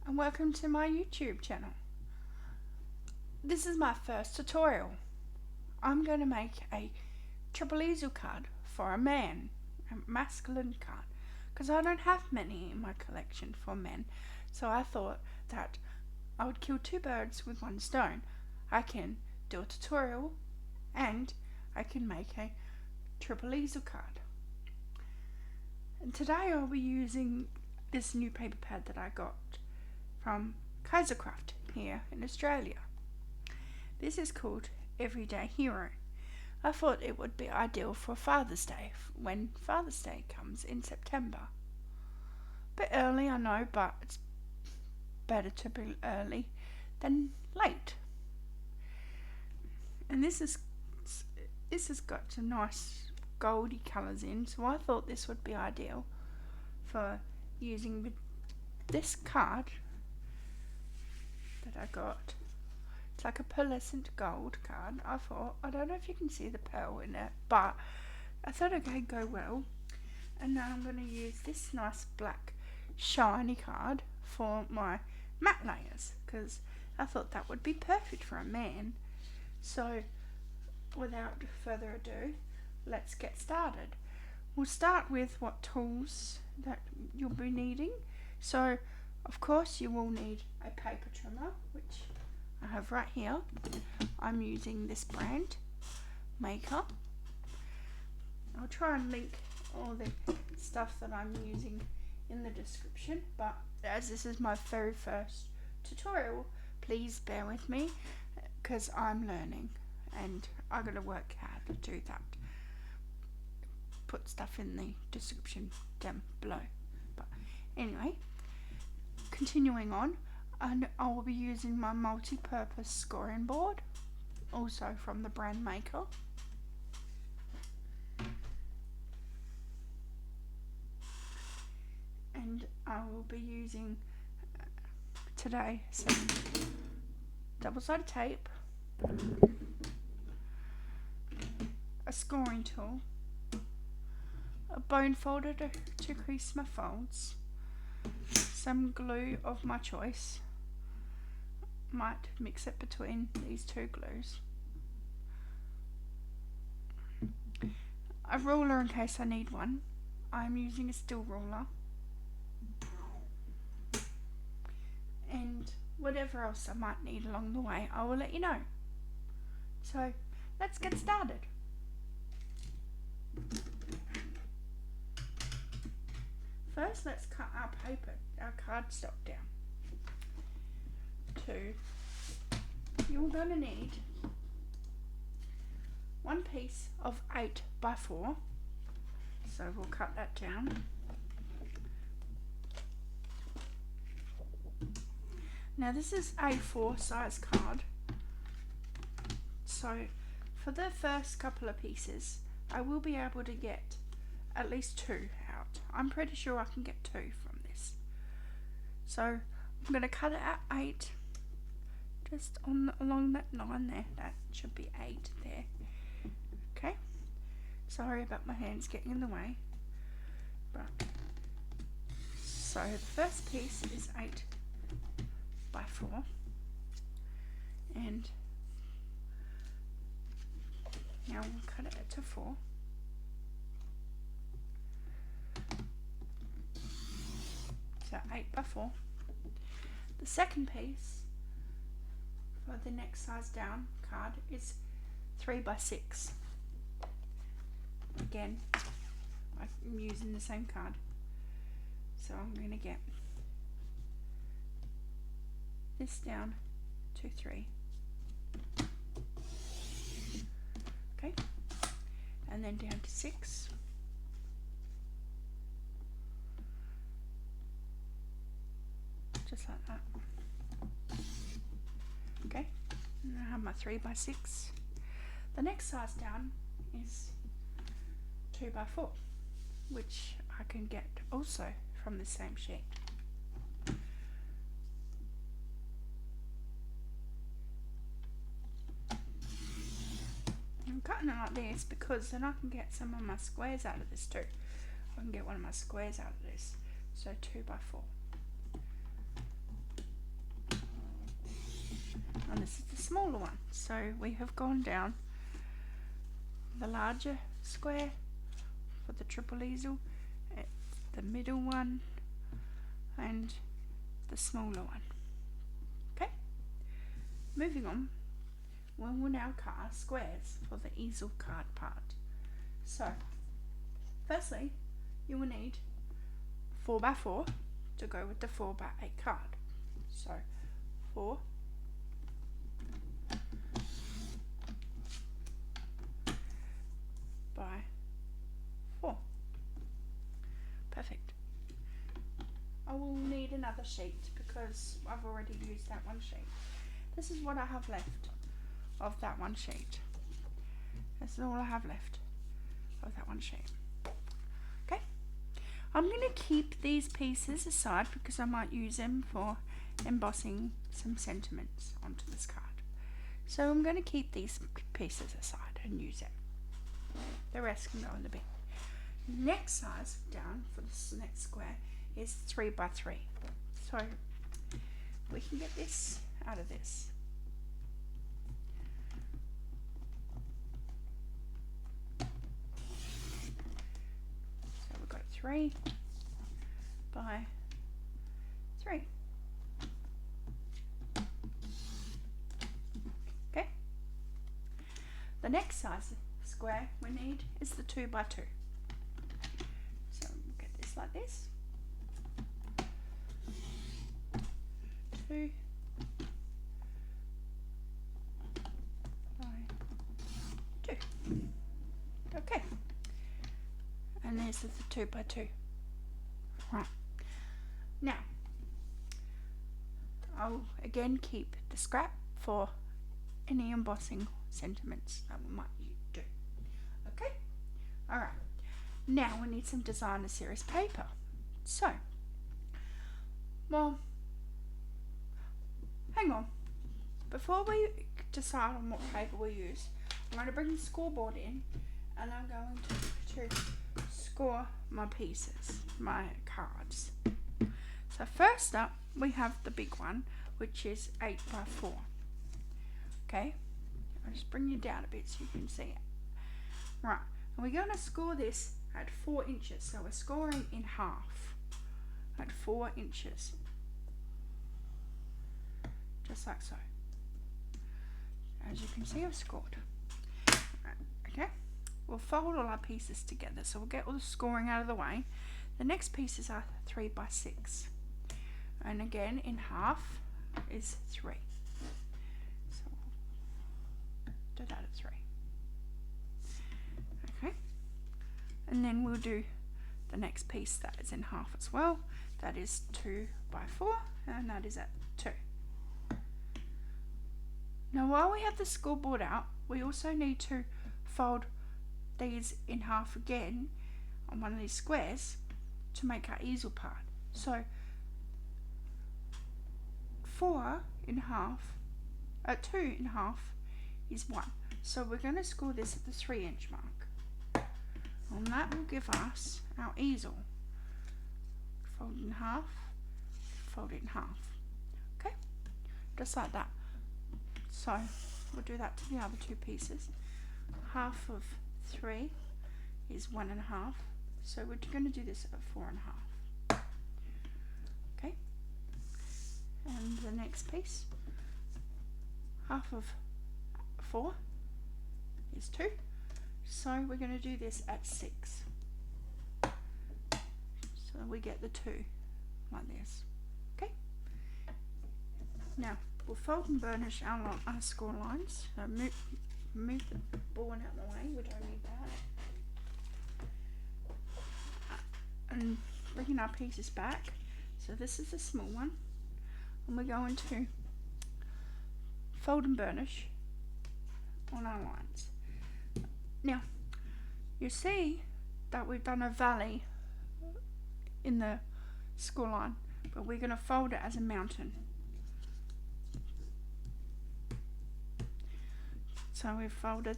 and welcome to my YouTube channel. This is my first tutorial. I'm going to make a triple easel card for a man, a masculine card, because I don't have many in my collection for men, so I thought that I would kill two birds with one stone. I can do a tutorial and I can make a triple easel card. And today I'll be using this new paper pad that I got from Kaisercraft here in Australia. This is called Everyday Hero. I thought it would be ideal for Father's Day when Father's Day comes in September. Bit early, I know, but it's better to be early than late. And this has got some nice goldy colours in, so I thought this would be ideal for using with this card that I got. It's like a pearlescent gold card. I don't know if you can see the pearl in it, but I thought it could go well. And now I'm going to use this nice black shiny card for my matte layers, because I thought that would be perfect for a man. So without further ado, let's get started. We'll start with what tools that you'll be needing. So of course you will need a paper trimmer, which I have right here. I'm using this brand, Makr. I'll try and link all the stuff that I'm using in the description, but as this is my very first tutorial, please bear with me because I'm learning and I'm going to work hard to do that. Put stuff in the description down below. But anyway, continuing on, and I will be using my multi-purpose scoring board, also from the brand Makr. And I will be using today some double-sided tape, a scoring tool, a bone folder to crease my folds, some glue of my choice. Might mix it between these two glues, a ruler in case I need one. I'm using a steel ruler, and whatever else I might need along the way, I will let you know. So let's get started. First, let's cut our cardstock down. You're going to need one piece of 8x4, so we'll cut that down. Now this is A4 size card, so for the first couple of pieces I will be able to get at least 2 out. I'm pretty sure I can get 2 from this. So I'm going to cut it at 8, just along that line there. That should be 8 there. Okay, sorry about my hands getting in the way. But so the first piece is 8x4, and now we'll cut it to 4. So 8x4. The second piece for the next size down card is 3x6. Again, I'm using the same card, so I'm going to get this down to 3. Okay, and then down to 6. Just like that. Okay, and I have my 3x6. The next size down is 2x4, which I can get also from the same sheet. I'm cutting it like this because then I can get some of my squares out of this too. I can get one of my squares out of this. So 2x4. and this is the smaller one. So we have gone down the larger square for the triple easel, the middle one, and the smaller one. Okay, moving on, we will now cut our squares for the easel card part. So firstly, you will need 4x4 to go with the 4x8 card. So 4 by 4. Perfect. I will need another sheet because I've already used that one sheet. This is what I have left of that one sheet. This is all I have left of that one sheet. Okay, I'm going to keep these pieces aside because I might use them for embossing some sentiments onto this card. So I'm going to keep these pieces aside and use it. The rest can go in the bin. Next size down for this next square is 3x3. So we can get this out of this. So we've got 3 by 3. Okay. The next size square we need is the 2x2. So we'll get this like this. 2 by 2. Okay. And this is the 2x2. Right. Now, I'll again keep the scrap for any embossing sentiments that we might do. Okay? Alright. Now we need some designer series paper. So, well, hang on. Before we decide on what paper we use, I'm going to bring the scoreboard in and I'm going to score my pieces, my cards. So first up, we have the big one, which is 8x4. Okay, I'll just bring you down a bit so you can see it. Right, and we're going to score this at 4 inches. So we're scoring in half at 4 inches. Just like so. As you can see, I've scored. Right, okay, we'll fold all our pieces together. So we'll get all the scoring out of the way. The next pieces are 3x6. And again, in half is 3. So we'll do that at 3. Okay. And then we'll do the next piece that is in half as well. That is 2x4, and that is at 2. Now while we have the scoreboard out, we also need to fold these in half again on one of these squares to make our easel part. So 4 in half, 2 in half is 1. So we're going to score this at the 3-inch mark. And that will give us our easel. Fold in half, fold it in half. Okay, just like that. So we'll do that to the other 2 pieces. Half of 3 is 1.5. So we're going to do this at 4.5. Okay. And the next piece, half of 4 is 2. So we're going to do this at 6. So we get the 2 like this. Okay. Now we'll fold and burnish our score lines. So move the board out of the way. We don't need that. And bringing our pieces back. So this is the small one, and we're going to fold and burnish on our lines. Now you see that we've done a valley in the score line, but we're going to fold it as a mountain. So we've folded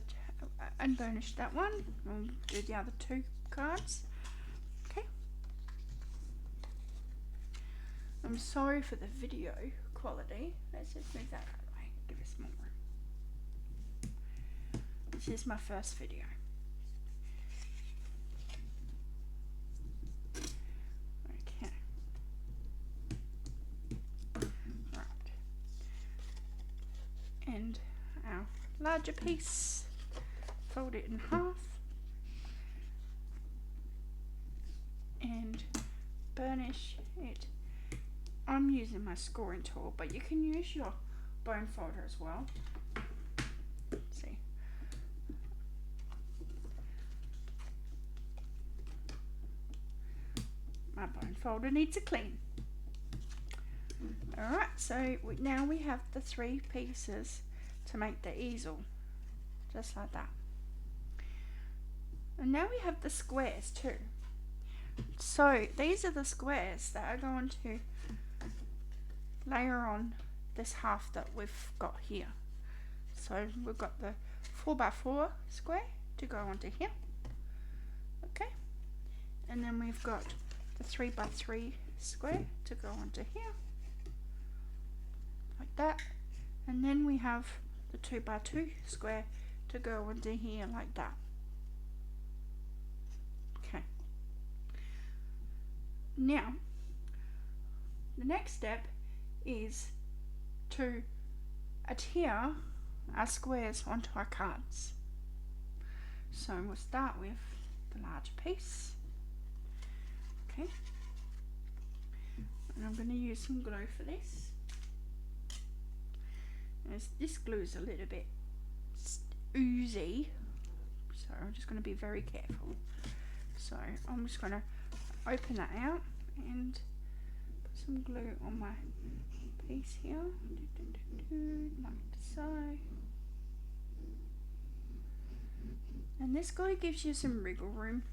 and burnished that one. We'll do the other 2 cards. Okay. I'm sorry for the video quality. Let's just move that out of the way. give us more room. This is my first video. Okay. Right. And our larger piece, fold it in half and burnish it. I'm using my scoring tool, but you can use your bone folder as well. See, my bone folder needs a clean. Alright, so now we have the 3 pieces to make the easel, just like that. And now we have the squares too. So these are the squares that are going to layer on this half that we've got here. So we've got the 4x4 square to go onto here, okay, and then we've got the 3x3 square to go onto here, like that, and then we have the 2x2 square to go onto here, like that. Okay, now the next step is to adhere our squares onto our cards. So we'll start with the larger piece, okay, and I'm going to use some glue for this. As this glue is a little bit oozy, so I'm just going to be very careful. So I'm just going to open that out and put some glue on my piece here, like so. And this glue gives you some wriggle room.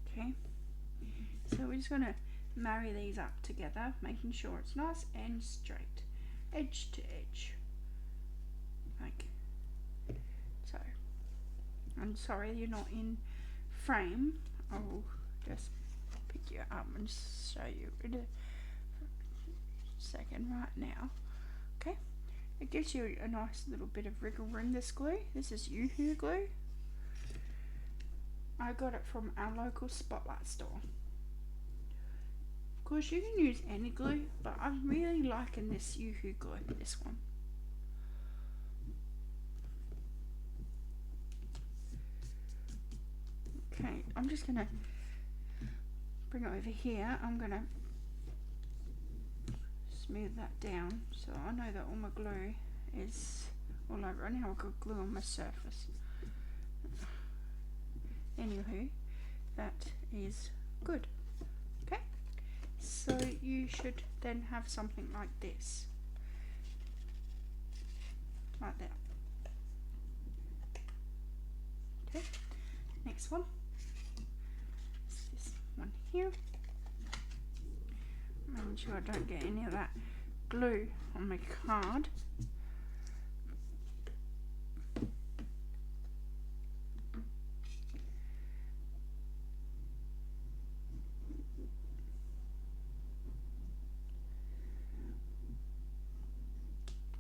Okay, so we're just going to marry these up together, making sure it's nice and straight, edge to edge, like so. I'm sorry you're not in frame. I'll just pick you up and show you in a second right now. Okay, it gives you a nice little bit of wriggle room, this glue. This is Yoo-hoo glue. I got it from our local Spotlight store. Of course you can use any glue, but I'm really liking this Yoo-hoo glue, this one. Okay, I'm just going to bring it over here. I'm going to smooth that down so I know that all my glue is all over. I now I've got glue on my surface. Anywho, that is good. Okay, so you should then have something like this, like that. Okay, next one is this one here. Making sure I don't get any of that glue on my card.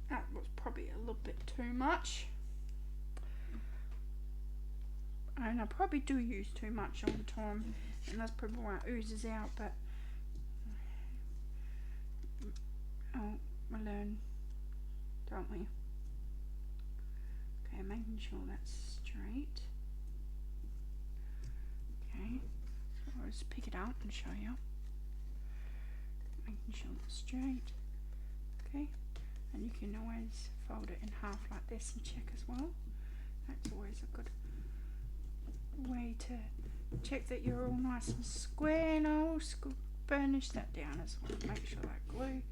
That was probably a little bit too much. And I probably do use too much all the time, and that's probably why it oozes out, but we learn, don't we? Okay, making sure that's straight. Okay, so I'll just pick it up and show you. Making sure it's straight. Okay, and you can always fold it in half like this and check as well. That's always a good way to check that you're all nice and square, and I'll burnish that down as well. Make sure that glue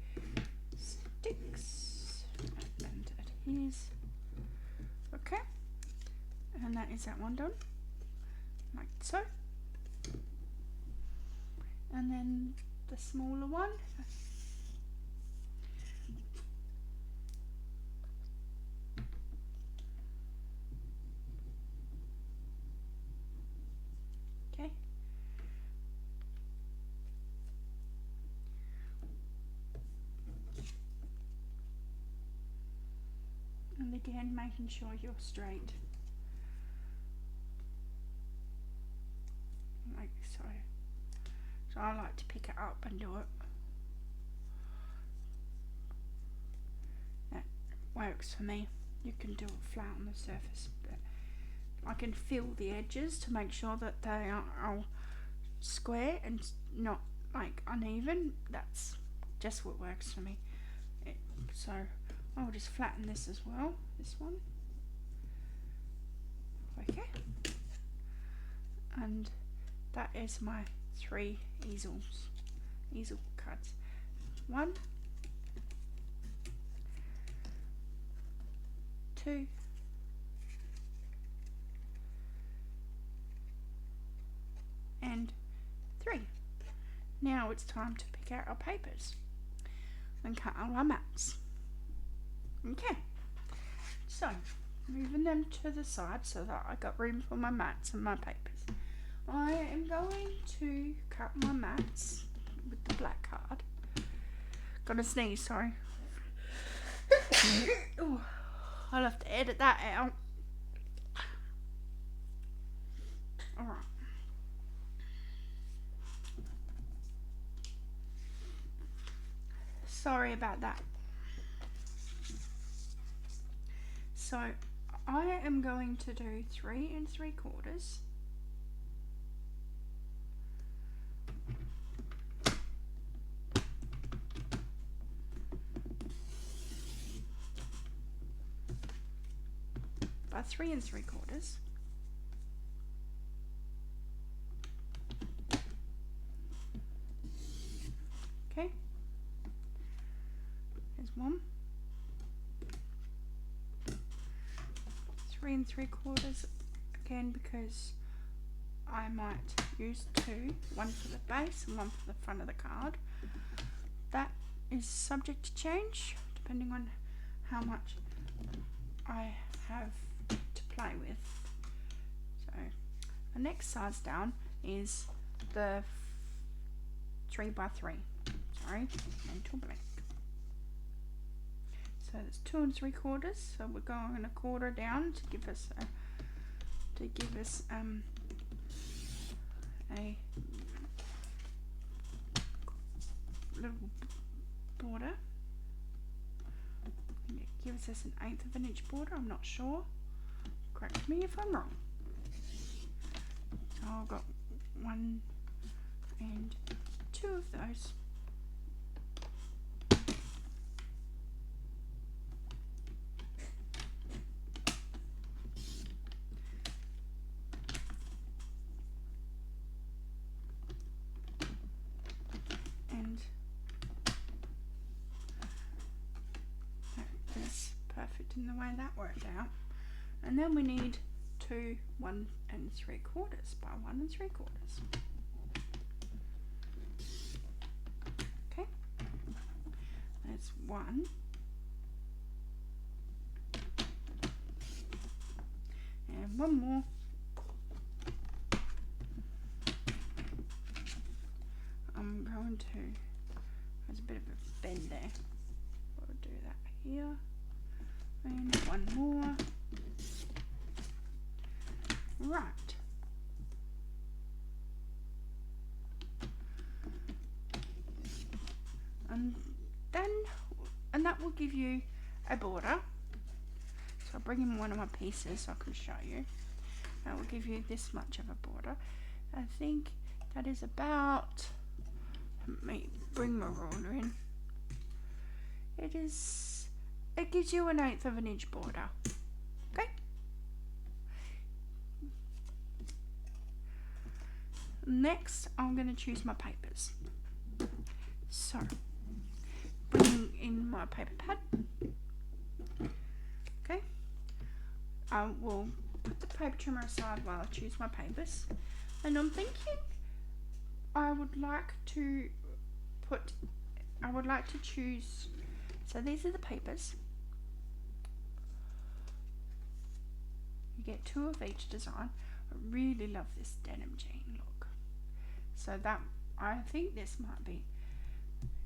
sticks and adheres. Okay, and that is that one done, like so. And then the smaller one, okay. And again, making sure you're straight. Like so. So I like to pick it up and do it. That works for me. You can do it flat on the surface, but I can feel the edges to make sure that they are square and not like uneven. That's just what works for me. So I'll just flatten this as well, this one. Okay. And that is my 3 easel cards. 1, 2, and 3. Now it's time to pick out our papers and cut out our mats. Okay, so moving them to the side so that I got room for my mats and my papers. I am going to cut my mats with the black card. Gonna sneeze, sorry. Ooh, I'll have to edit that out. Alright. Sorry about that. So I am going to do 3 3/4. By 3 3/4. Okay. There's 1. 3 3/4 again because I might use 2, one for the base and one for the front of the card. That is subject to change depending on how much I have to play with. So the next size down is the 3 by 3. Sorry, mental blank. So it's 2 3/4. So we're going a quarter down to give us a little border. It gives us an 1/8 of an inch border. I'm not sure. Correct me if I'm wrong. So I've got 1 and 2 of those. And that is perfect in the way that worked out. And then we need 2 1 3/4 by 1 3/4. Okay, that's 1. And 1 more. I'm going to, there's a bit of a bend there. I'll do that here. And 1 more. Right. And that will give you a border. So I'll bring in one of my pieces so I can show you. That will give you this much of a border. I think that is about, let me bring my ruler in. It gives you an 1/8 of an inch border. Okay. Next, I'm going to choose my papers. So, bringing in my paper pad. Okay. I will put the paper trimmer aside while I choose my papers. And I'm thinking I would like to choose, so these are the papers. You get 2 of each design. I really love this denim jean look. So that, I think this might be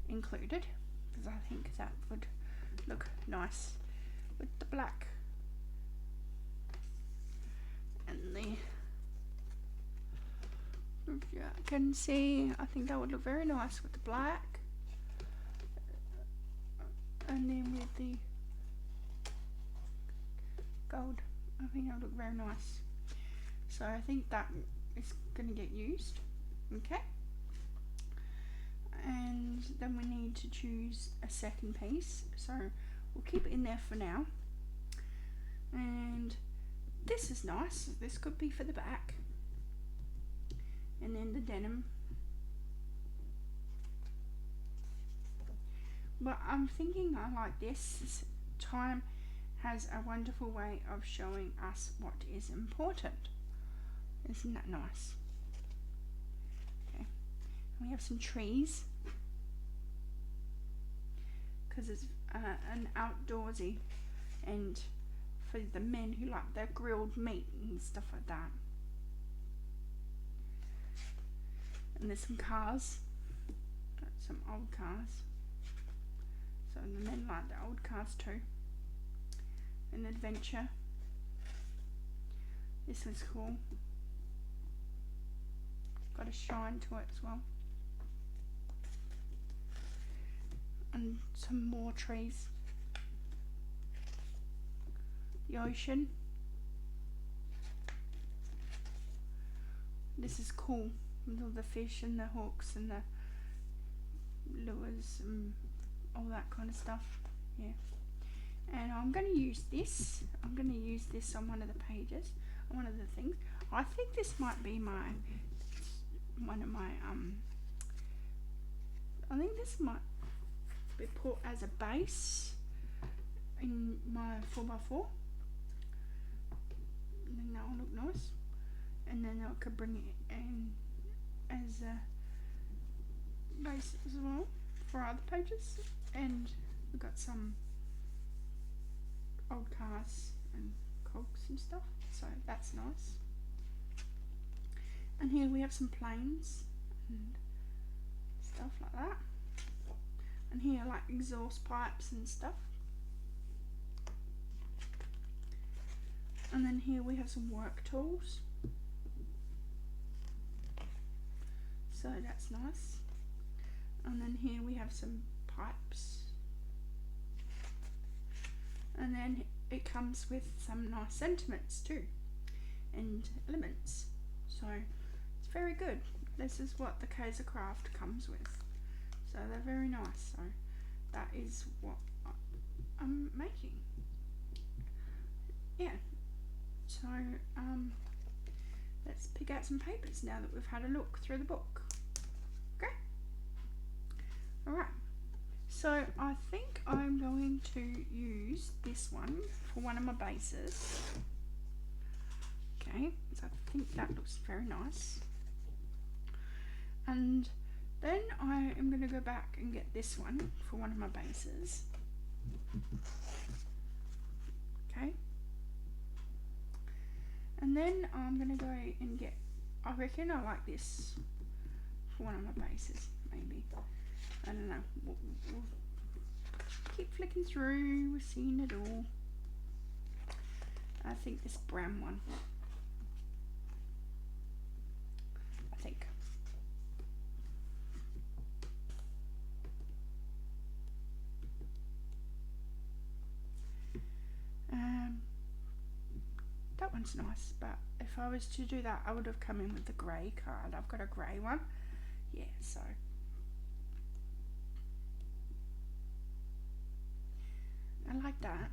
included because I think that would look nice with the black And the, if you can see, I think that would look very nice with the black, and then with the gold, I think that would look very nice. So I think that is going to get used. Okay, and then we need to choose a second piece, so we'll keep it in there for now. And this is nice, this could be for the back, and then the denim. But I'm thinking I like this. Time has a wonderful way of showing us what is important. Isn't that nice? Okay, and we have some trees because it's an outdoorsy, and for the men who like their grilled meat and stuff like that. And there's some cars, some old cars, so the men like the old cars too. An adventure, this was cool, got a shine to it as well. And some more trees, the ocean. This is cool with all the fish and the hooks and the lures and all that kind of stuff. Yeah, and I'm going to use this. I'm going to use this on one of the pages, on one of the things. I think this might be my one of my I think this might be put as a base in my 4x4. I think that will look nice, and then I could bring it in as a base as well for other pages. And we've got some old cars and cogs and stuff, so that's nice. And here we have some planes and stuff like that, and here like exhaust pipes and stuff. And then here we have some work tools, so that's nice. And then here we have some pipes, and then it comes with some nice sentiments too and elements, so it's very good. This is what the Kaiser Craft comes with, so they're very nice. So that is what I'm making. Yeah, so let's pick out some papers now that we've had a look through the book. Okay, alright, so I think I'm going to use this one for one of my bases. Okay, so I think that looks very nice. And then I am going to go back and get this one for one of my bases. Okay, and then I'm going to go and get, I reckon I like this for one of my bases, maybe. I don't know, we'll keep flicking through, we're seeing it all. I think this brown one, I think. That one's nice, but if I was to do that, I would have come in with the grey card. I've got a grey one, yeah, so I like that.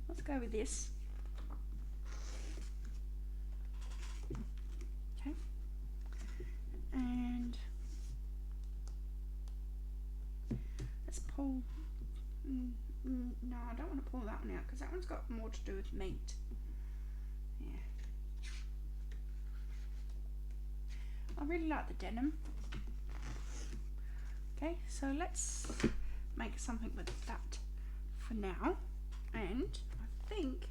Let's go with this. Okay, and let's pull. No, I don't want to pull that one out because that one's got more to do with meat. Yeah, I really like the denim. Okay, so let's make something with that for now. And I think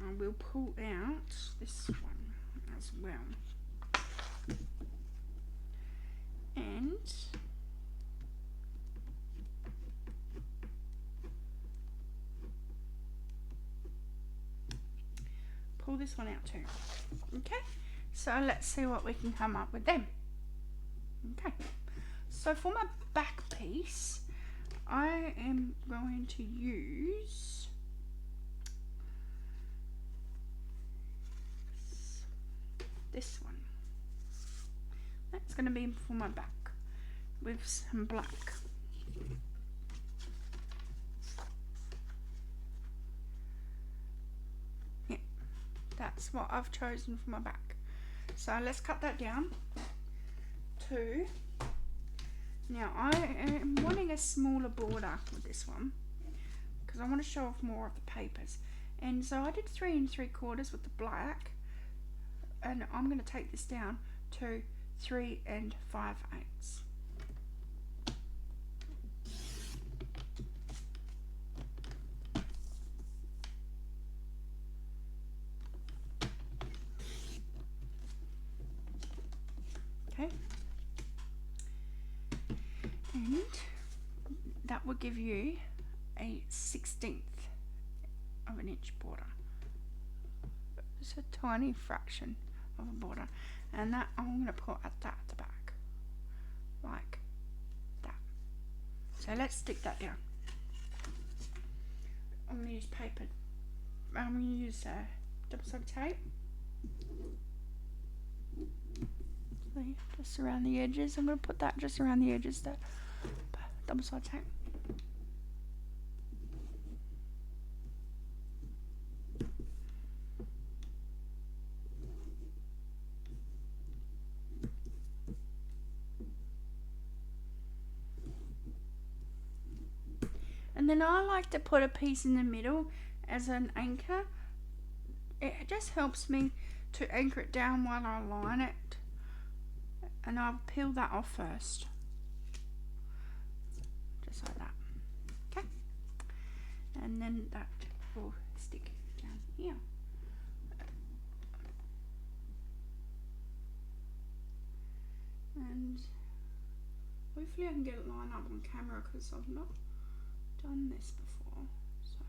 I will pull out this one as well. And pull this one out too. Okay, so let's see what we can come up with then. Okay, so for my back piece, I am going to use this one. That's going to be for my back with some black. Yeah, that's what I've chosen for my back. So let's cut that down to, now I am wanting a smaller border with this one because I want to show off more of the papers. And so I did 3 3/4 with the black, and I'm going to take this down to 3 5/8. Okay, and that will give you a 1/16 of an inch border. It's a tiny fraction of a border, and that I'm going to put at the back like that. So let's stick that down. I'm going to use paper. I'm going to use double-sided tape. Just around the edges. I'm going to put that just around the edges, that double-sided tape. And then I like to put a piece in the middle as an anchor. It just helps me to anchor it down while I line it. And I'll peel that off first. Just like that. Okay. And then that will stick down here. And hopefully I can get it lined up on camera because I've not done this before, so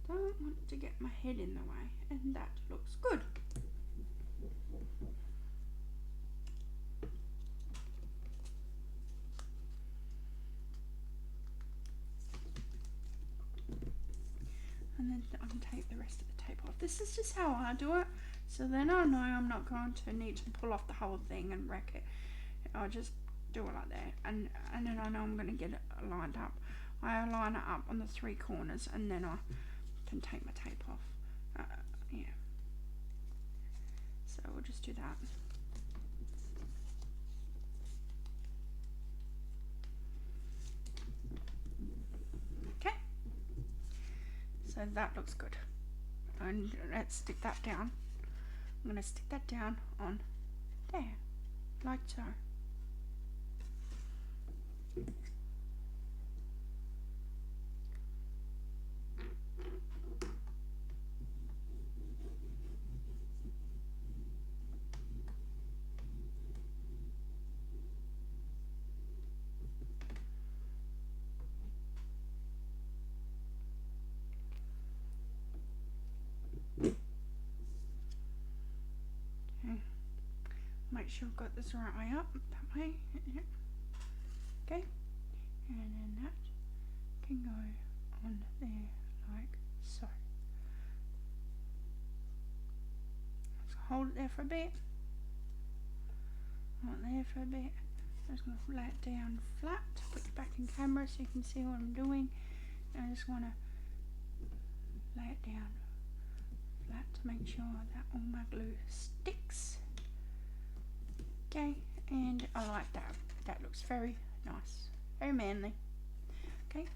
don't want to get my head in the way, and that looks good. And then I can take the rest of the tape off. This is just how I do it, so then I know I'm not going to need to pull off the whole thing and wreck it. I'll just do it like that, and then I know I'm going to get it lined up. I line it up on the 3 corners, and then I can take my tape off. Yeah. So we'll just do that. Okay. So that looks good. And let's stick that down. I'm going to stick that down on there, like so. Make sure I've got this the right way up, that way. Yep. Okay, and then that can go on there like so. Let's hold it there for a bit. Hold it there for a bit. I'm just going to lay it down flat, put it back in camera so you can see what I'm doing. And I just want to lay it down flat to make sure that all my glue sticks. Okay, and I like that. That looks very nice, very manly. Okay,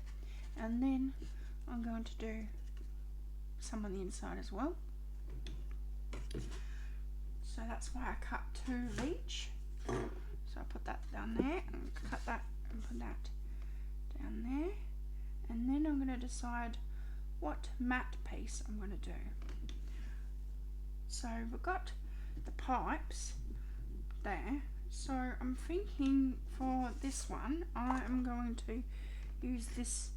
and then I'm going to do some on the inside as well. So that's why I cut 2 of each. So I put that down there and cut that and put that down there. And then I'm going to decide what matte piece I'm going to do. So we've got the pipes there, so I'm thinking for this one I am going to use this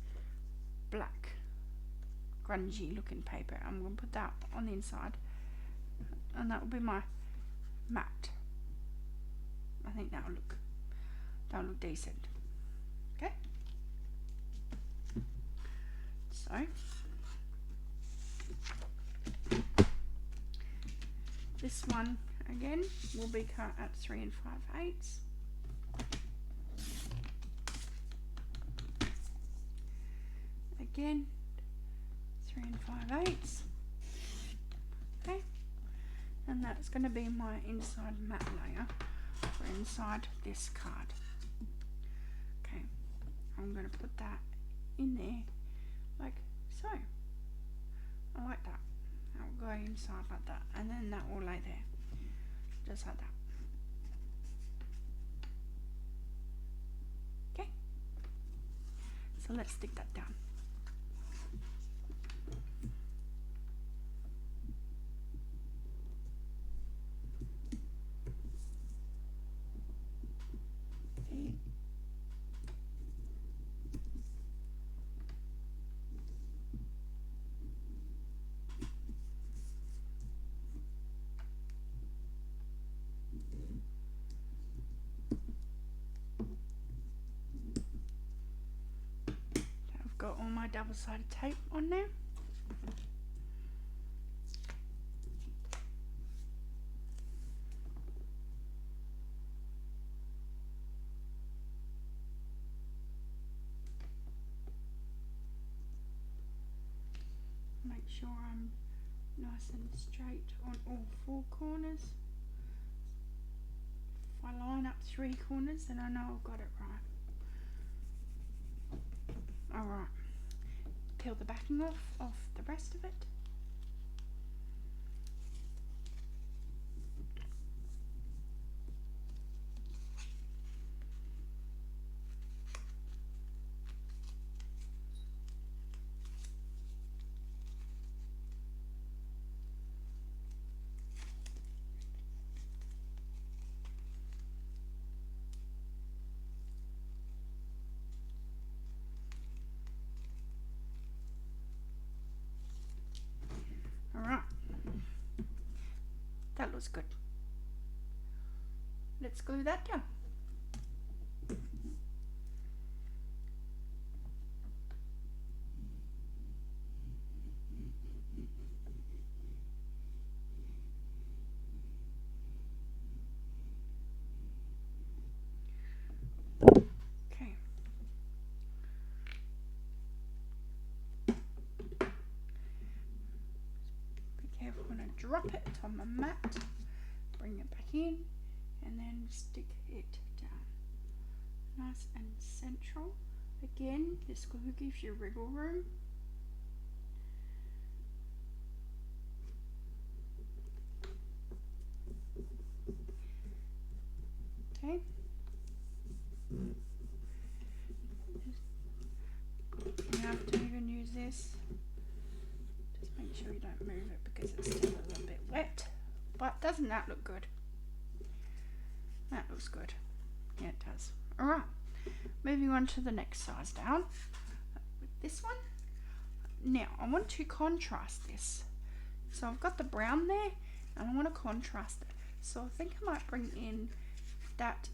black grungy looking paper. I'm going to put that on the inside, and that will be my matte. I think that'll look decent. Okay, so this one again will be cut at 3 5/8. Again 3 5/8. Okay, and that's going to be my inside matte layer for inside this card. Okay, I'm going to put that in there like so. I like that. I'll go inside like that, and then that will lay there just like that. Okay, so let's stick that down. Got all my double-sided tape on there. Make sure I'm nice and straight on all 4 corners. If I line up 3 corners, then I know I've got it right. Alright, peel the backing off the rest of it. Alright, that looks good. Let's glue that down. Okay. Careful when I drop it on my mat, bring it back in, and then stick it down nice and central. Again, this glue gives you wriggle room. Okay, you have to even use this. Just make sure you don't move it because it's still a little bit wet. But doesn't that look good? That looks good. Yeah, it does. Alright, moving on to the next size down with this one. Now I want to contrast this. So I've got the brown there and I want to contrast it. So I think I might bring in that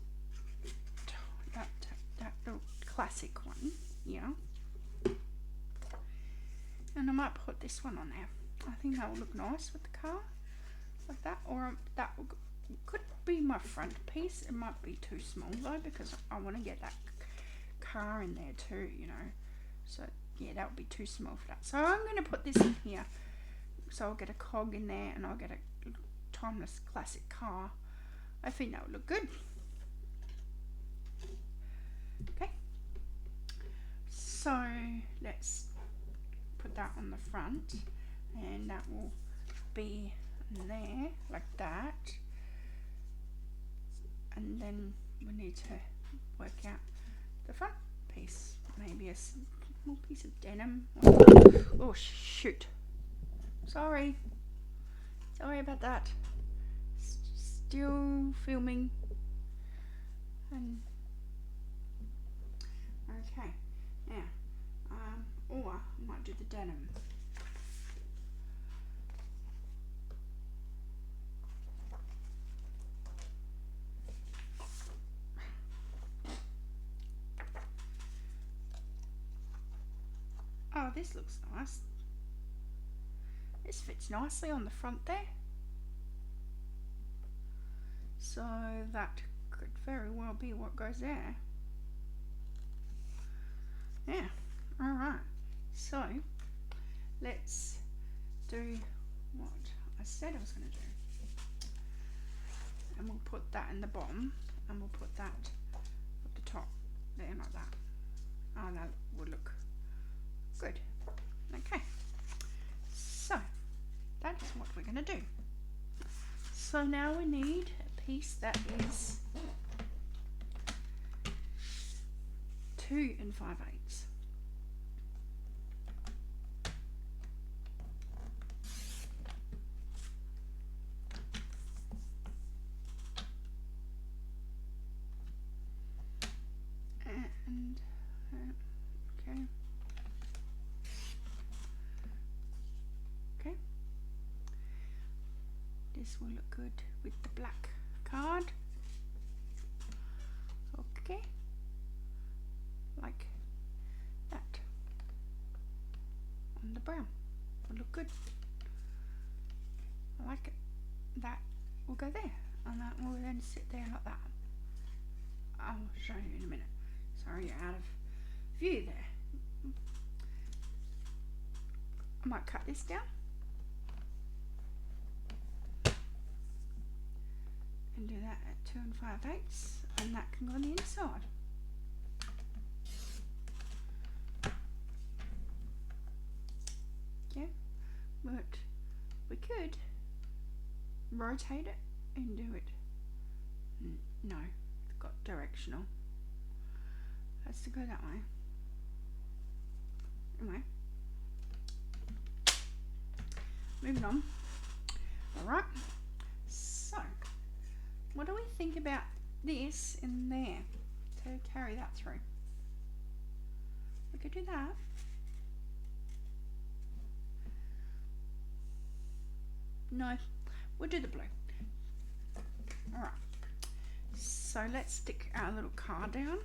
little classic one, yeah. And I might put this one on there. I think that will look nice with the car, like that. Or that could be my front piece. It might be too small though because I want to get that car in there too, you know. So yeah, that would be too small for that. So I'm going to put this in here. So I'll get a cog in there and I'll get a timeless classic car. I think that would look good. Okay. So let's put that on the front, and that will be there like that. And then we need to work out the front piece. Maybe More piece of denim. Oh shoot. Sorry about that. Still filming. And okay, now or I might do the denim. Oh, this looks nice. This fits nicely on the front there. So that could very well be what goes there. Yeah, alright. So let's do what I said I was going to do. And we'll put that in the bottom and we'll put that at the top there, like that. Oh, that will look good. Okay, so that's what we're going to do. So now we need a piece that is 2 5/8. And okay, this will look good with the black card. Okay, like that on the brown will look good. I like it. That will go there and that will then sit there like that. I'll show you in a minute. Sorry, you're out of view there. I might cut this down and do that at 2 5/8, and that can go on the inside. Yeah, but we could rotate it and do it. No, it's got directional. Has to go that way. Anyway, moving on. Alright, so what do we think about this in there to carry that through? We could do that. No, we'll do the blue. Alright, so let's stick our little card down.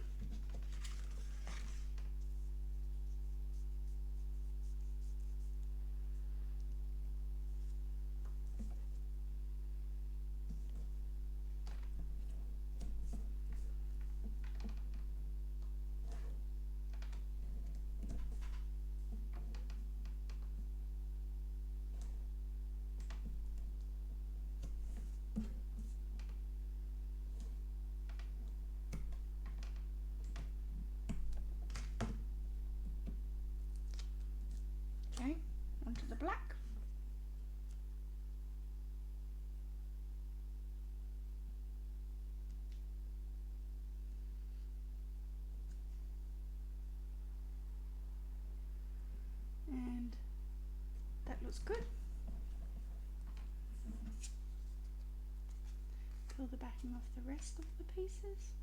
Okay, onto the black. And that looks good. Peel the backing off the rest of the pieces.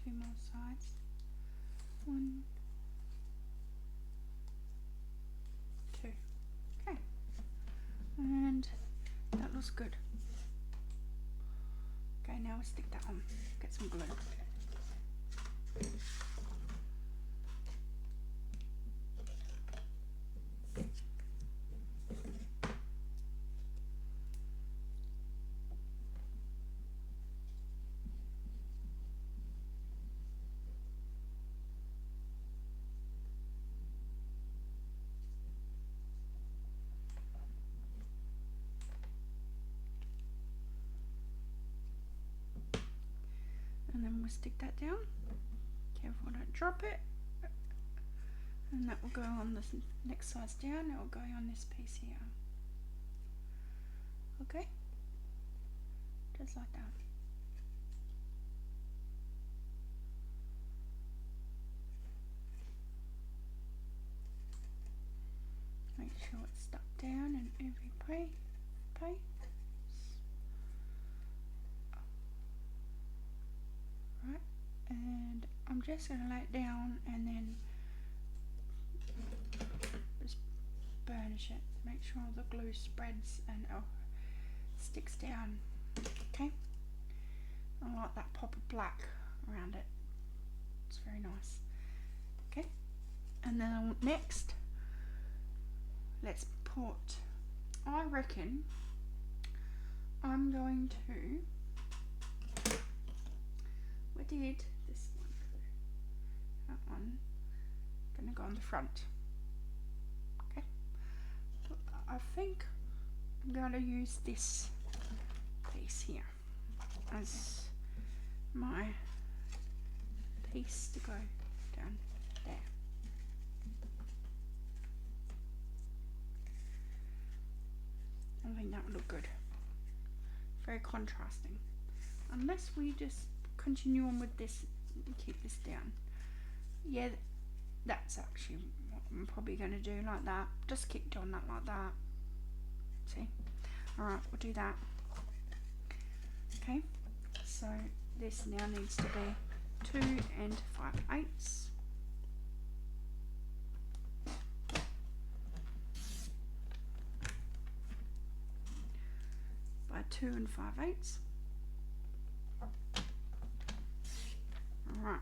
Two more sides. 1, 2. Okay, and that looks good. Okay, now we'll stick that on. Get some glue. And then we'll stick that down. Careful, don't drop it. and that will go on the next size down. It will go on this piece here. Okay, just like that. Make sure it's stuck down in every place. Right, and I'm just going to lay it down and then just burnish it. Make sure the glue spreads and sticks down. Okay, I like that pop of black around it. It's very nice. Okay, and then next, let's put, I reckon I'm going to, we did this one, that one, gonna go on the front. Okay, I think I'm going to use this piece here as my piece to go down there. I think that would look good. Very contrasting. Unless we just continue on with this and keep this down. Yeah, that's actually what I'm probably going to do, like that. Just keep doing that like that. See? Alright, we'll do that. Okay, so this now needs to be 2 5/8. By 2 5/8. Alright.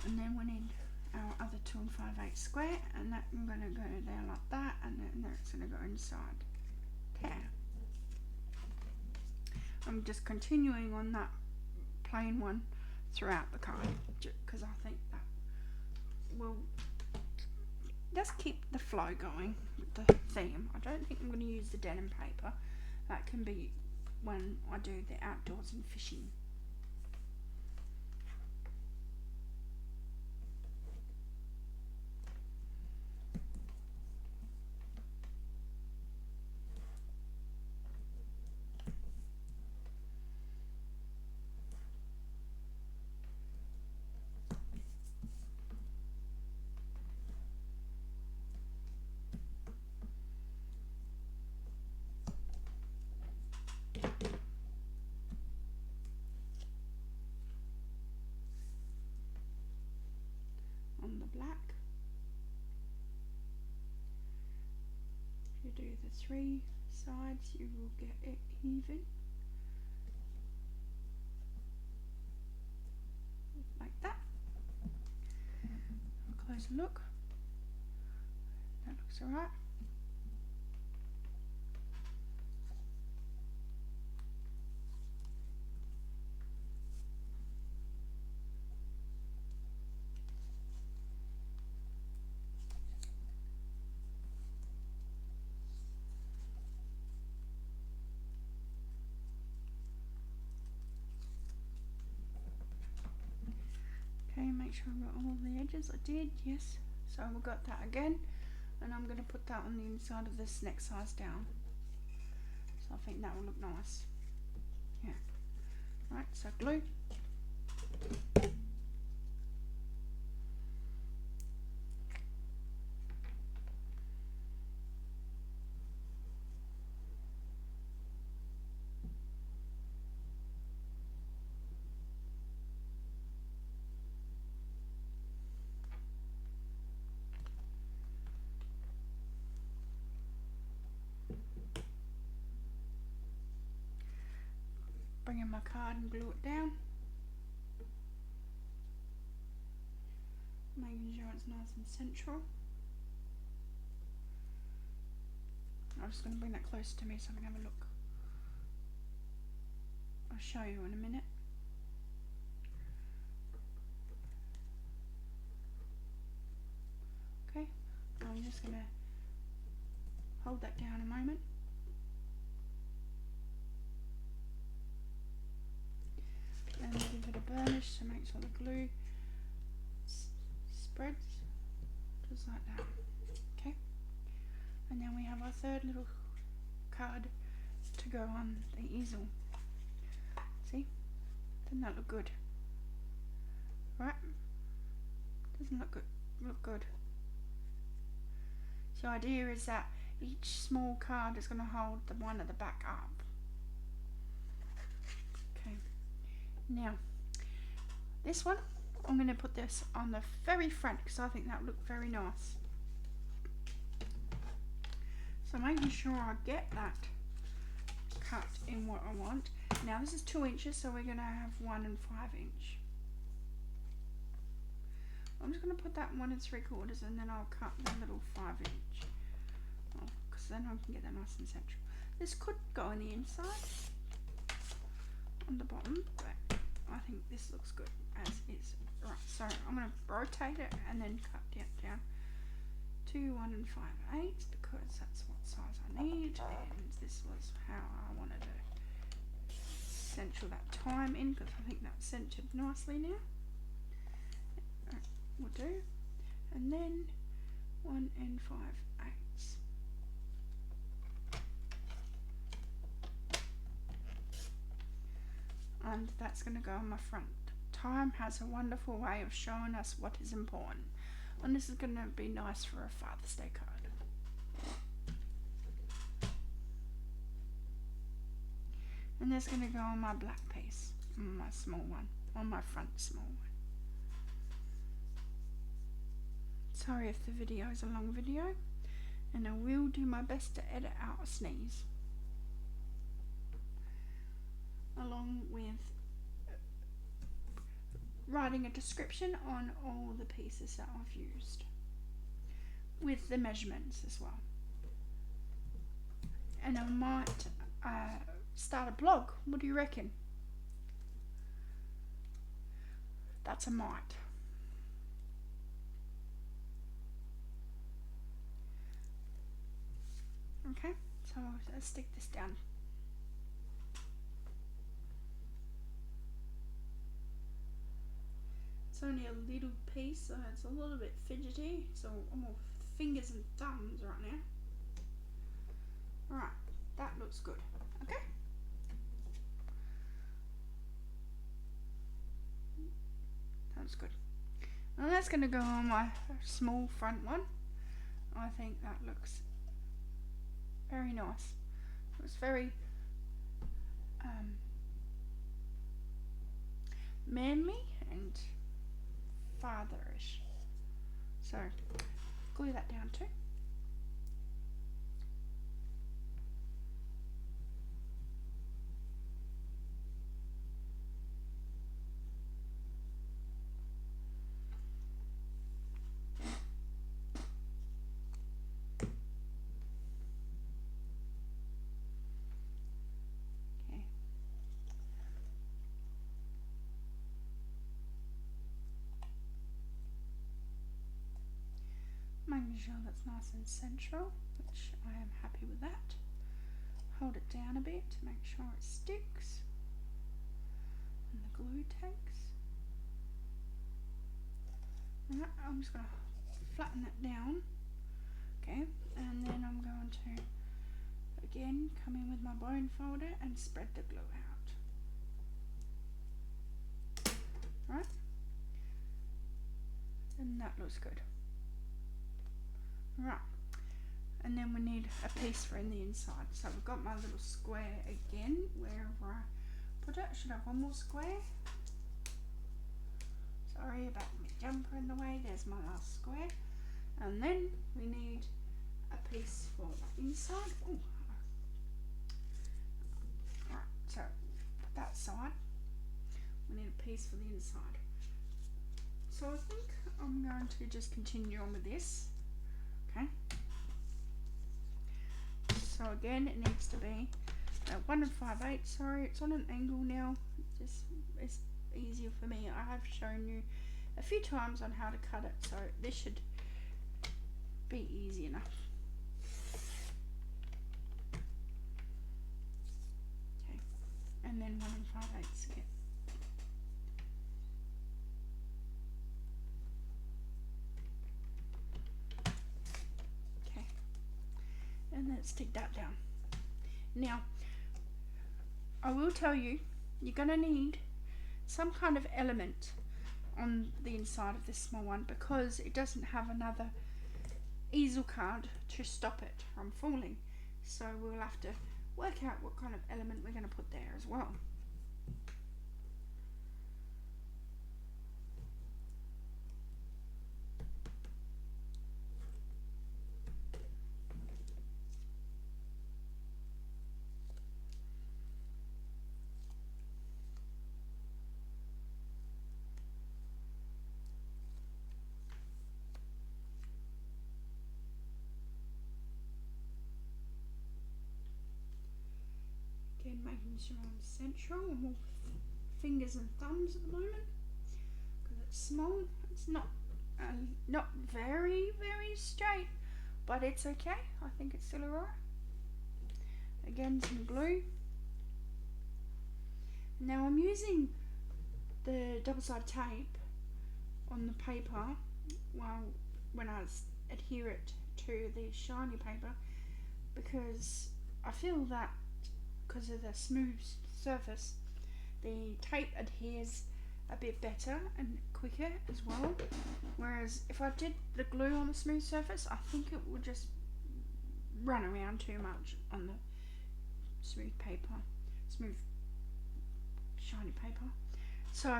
And then we need our other 2 5/8 square, and that I'm going to go there like that, and then that's going to go inside there. I'm just continuing on that plain one throughout the card because I think that will just keep the flow going with the theme. I don't think I'm going to use the denim paper. That can be when I do the outdoors and fishing. On the black, if you do the 3 sides, you will get it even, like that. Closer look. That looks alright. Okay, make sure I've got all the edges. I did, yes. So we've got that again, and I'm going to put that on the inside of this next size down. So I think that will look nice. Yeah. Right, so glue. Bring in my card and glue it down. Making sure it's nice and central. I'm just going to bring that closer to me so I can have a look. I'll show you in a minute. Okay, I'm just going to hold that down a moment. And give it a burnish to make sure the glue spreads just like that. Okay, and then we have our third little card to go on the easel. See, doesn't that look good? Right, doesn't look good. So the idea is that each small card is going to hold the one at the back up. Okay, now this one I'm going to put this on the very front because I think that would look very nice. So making sure I get that cut in what I want. Now this is 2 inches, so we're going to have 1 and 5 inch. I'm just going to put that 1 3/4 and then I'll cut the little 5 inch. Because then I can get that nice and central. This could go on the inside, on the bottom, but I think this looks good as is. Right, so I'm going to rotate it and then cut it down to 1 and 5/8 because that's what size I need, and this was how I wanted to central that time in because I think that's centered nicely now. Will do, and then 1 and 5/8. And that's going to go on my front. Time has a wonderful way of showing us what is important, and this is going to be nice for a Father's Day card. And that's going to go on my black piece, on my small one, on my front small one. Sorry if the video is a long video, and I will do my best to edit out a sneeze, along with writing a description on all the pieces that I've used, with the measurements as well. And I might start a blog. What do you reckon? That's a might. Okay, so let's stick this down. It's only a little piece, so it's a little bit fidgety, so I'm all fingers and thumbs right now. Alright, that looks good. Okay. That's good. And that's going to go on my small front one. I think that looks very nice. It was very manly and fatherish. So glue that down too. Making sure that's nice and central, which I am happy with that. Hold it down a bit to make sure it sticks and the glue takes. Right, I'm just going to flatten that down. Okay, and then I'm going to again come in with my bone folder and spread the glue out. Right, and that looks good. Right, and then we need a piece for in the inside. So we've got my little square again, wherever I put it. I should have one more square. Sorry about my jumper in the way. There's my last square. And then we need a piece for the inside. Ooh. Right, so put that side. We need a piece for the inside. So I think I'm going to just continue on with this. Okay. So again, it needs to be 1 and 5/8. Sorry, it's on an angle now. It's easier for me. I have shown you a few times on how to cut it, so this should be easy enough. Okay, and then 1 and 5/8 again. let's stick that down. Now, I will tell you, you're going to need some kind of element on the inside of this small one because it doesn't have another easel card to stop it from falling. So we'll have to work out what kind of element we're going to put there as well. Again, making sure I'm central. I'm all fingers and thumbs at the moment because it's small. It's not very straight, but it's okay. I think it's still alright. Again, some glue. Now I'm using the double-sided tape on the paper when I adhere it to the shiny paper because I feel that because of the smooth surface the tape adheres a bit better and quicker as well, whereas if I did the glue on the smooth surface I think it would just run around too much on the smooth shiny paper. So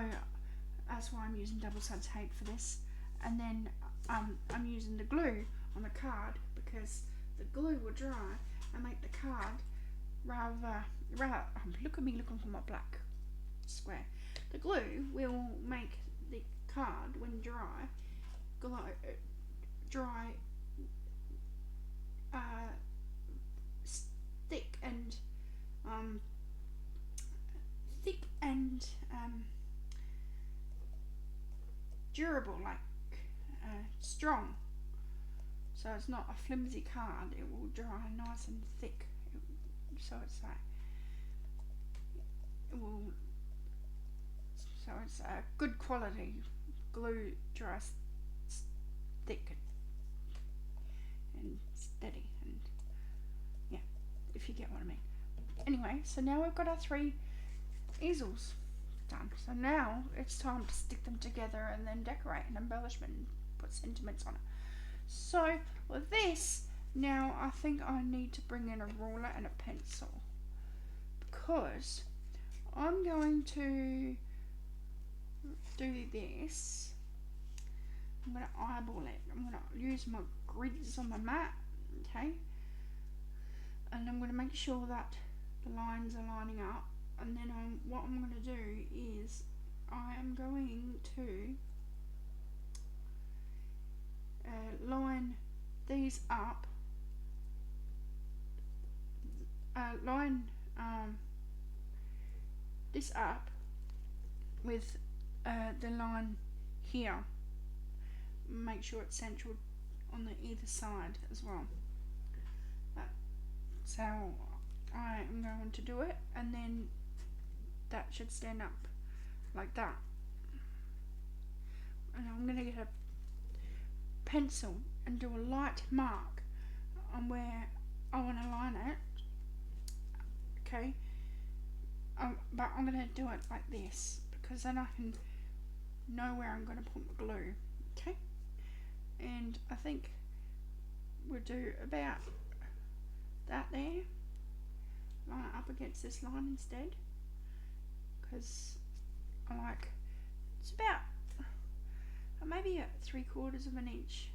that's why I'm using double-sided tape for this, and then I'm using the glue on the card because the glue will dry and make the card rather look at me looking for my black square. The glue will make the card when dry thick and durable, like strong. So it's not a flimsy card, it will dry nice and thick. So it's like it's a good quality glue, dries thick and steady, and yeah, if you get what I mean. Anyway, so now we've got our 3 easels done. So now it's time to stick them together and then decorate and embellishment and put sentiments on it. So with this, now I think I need to bring in a ruler and a pencil because I'm going to do this. I'm going to eyeball it. I'm going to use my grids on my mat, okay? And I'm going to make sure that the lines are lining up. And then what I'm going to do is I am going to line these up. Line this up with the line here. Make sure it's central on the either side as well. That's how I am going to do it, and then that should stand up like that. And I'm going to get a pencil and do a light mark on where I want to line it, okay? But I'm going to do it like this because then I can know where I'm going to put my glue, okay? And I think we'll do about that there. Line it up against this line instead because I like, it's about maybe 3/4 of an inch,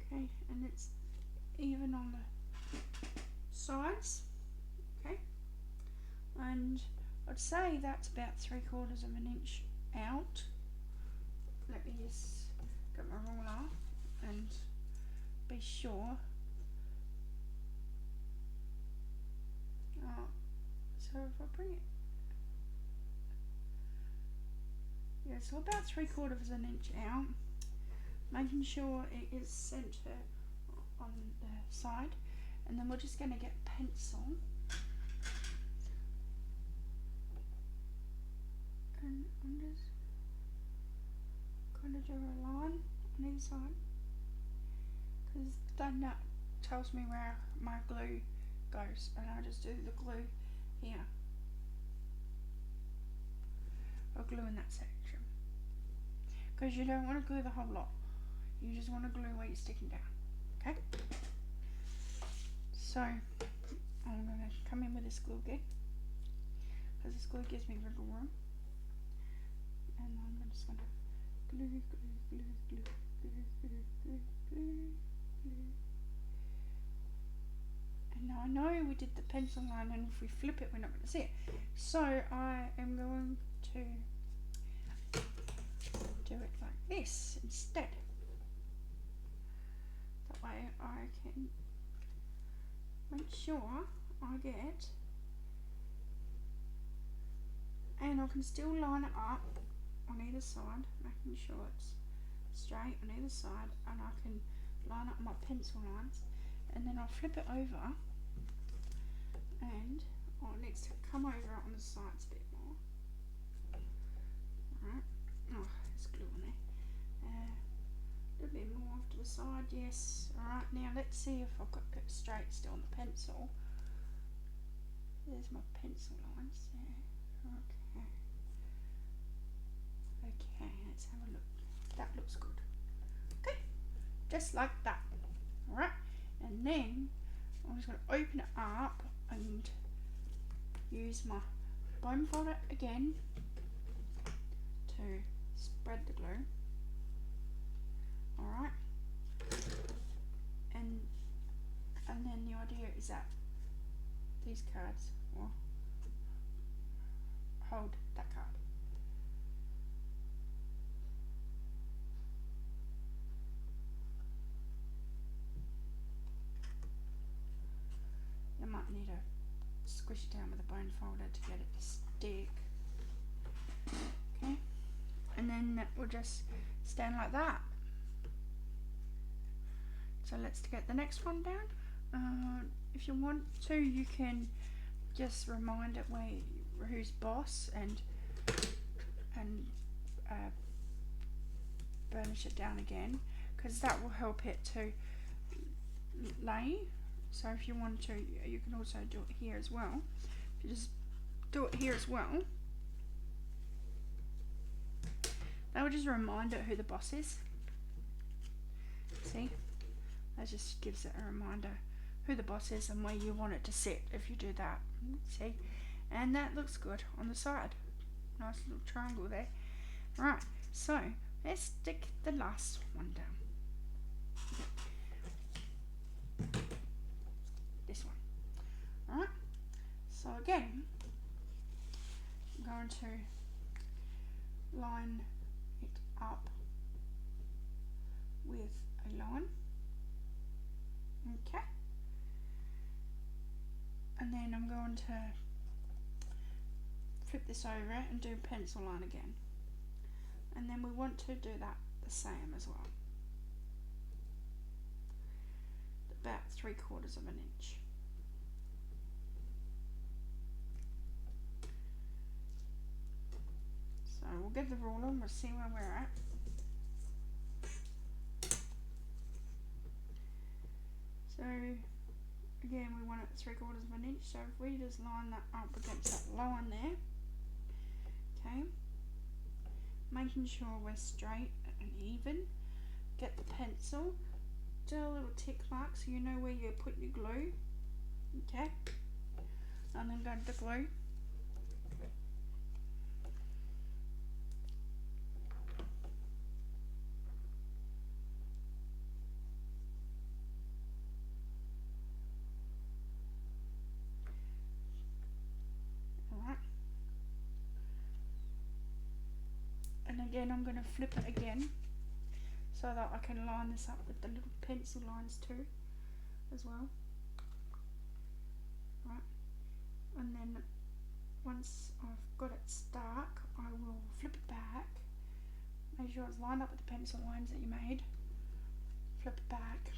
okay, and it's even on the sides, okay, and I'd say that's about 3/4 of an inch out. Let me just get my ruler and be sure. So if I bring it, yeah, so about 3/4 of an inch out, making sure it is centre on the side, and then we're just going to get pencil and I'm just going to do a line on each side because then that tells me where my glue goes, and I just do the glue here. I'll glue in that section, because you don't want to glue the whole lot. You just want to glue where you're sticking down. Okay. So I'm going to come in with this glue again, because this glue gives me wiggle room, and I'm just going to glue, glue, glue, glue, glue, glue, glue, glue, glue. And now I know we did the pencil line, and if we flip it we're not going to see it, so I am going to do it like this instead. That way I can make sure I get, and I can still line it up on either side, making sure it's straight on either side, and I can line up my pencil lines, and then I'll flip it over, and it needs to come over on the sides a bit more. Alright, oh, there's glue on there. A little bit more off to the side, yes. Alright, now let's see if I've got it straight still on the pencil. There's my pencil lines there. Okay. Okay, let's have a look. That looks good. Okay, just like that. Alright, and then I'm just going to open it up and use my bone folder again to spread the glue. Alright, and then the idea is that these cards will hold that card. You might need to squish it down with a bone folder to get it to stick. Okay, and then that will just stand like that. So let's get the next one down. If you want to, you can just remind it who's boss and burnish it down again, because that will help it to lay. So if you want to, you can also do it here as well. If you just do it here as well, that will just remind it who the boss is. See? That just gives it a reminder who the boss is and where you want it to sit if you do that. See? And that looks good on the side. Nice little triangle there. Right, so let's stick the last one down. This one. Alright, so again, I'm going to line it up with a line. Okay, and then I'm going to flip this over and do pencil line again, and then we want to do that the same as well, about 3/4 of an inch. So we'll get the ruler and we'll see where we're at. So again, we want it 3/4 of an inch, so if we just line that up against that line there, okay, making sure we're straight and even, get the pencil, do a little tick mark so you know where you put your glue, okay, and then go to the glue. And again, I'm going to flip it again so that I can line this up with the little pencil lines too as well. Right, and then once I've got it stuck, I will flip it back, make sure it's lined up with the pencil lines that you made, flip it back,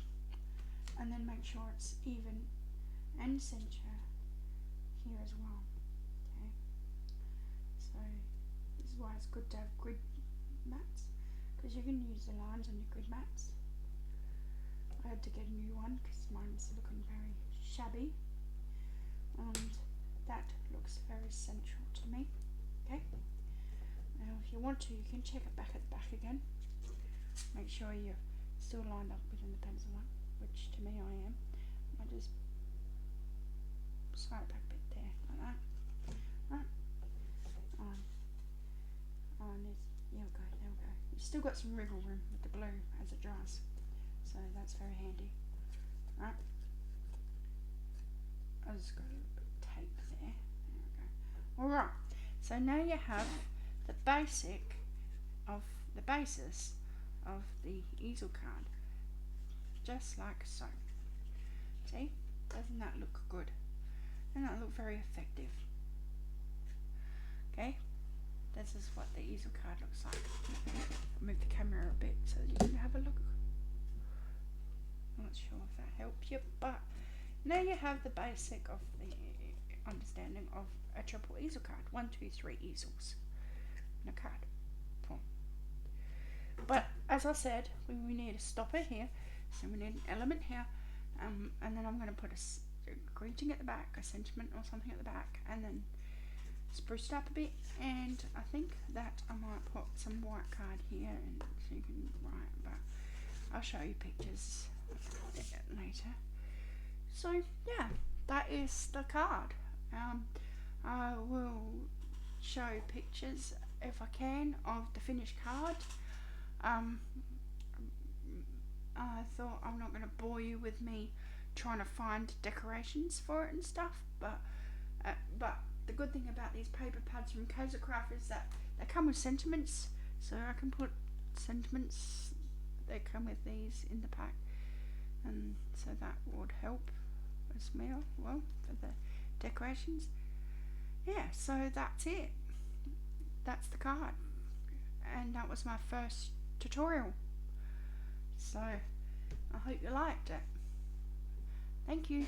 and then make sure it's even and center here as well. Okay, so this is why it's good to have grid mats, because you can use the lines on your grid mats. I had to get a new one because mine's looking very shabby, and that looks very central to me. Okay, now if you want to, you can check it back at the back again. Make sure you're still lined up within the pencil one, which to me I am. I just slide it back a bit there, like that. Right. There we go. You've still got some wriggle room with the blue as it dries, so that's very handy. Right. I just got a little bit of tape there. There we go. Alright, so now you have the basis of the easel card, just like so. See? Doesn't that look good? Doesn't that look very effective? Okay, this is what the easel card looks like. I'll move the camera a bit so you can have a look. I'm not sure if that helps you, but now you have the basic of the understanding of a triple easel card. 1, 2, 3 easels in a card form. But as I said, we need a stopper here, so we need an element here, and then I'm going to put a greeting at the back, a sentiment or something at the back, and then spruce it up a bit. And I think that I might put some white card here, and so you can write, but I'll show you pictures later. So yeah, that is the card. I will show pictures if I can of the finished card. I thought I'm not going to bore you with me trying to find decorations for it and stuff, but the good thing about these paper pads from Craft is that they come with sentiments, so I can put sentiments that come with these in the pack, and so that would help as well for the decorations. Yeah, so that's it. That's the card, and that was my first tutorial. So I hope you liked it. Thank you.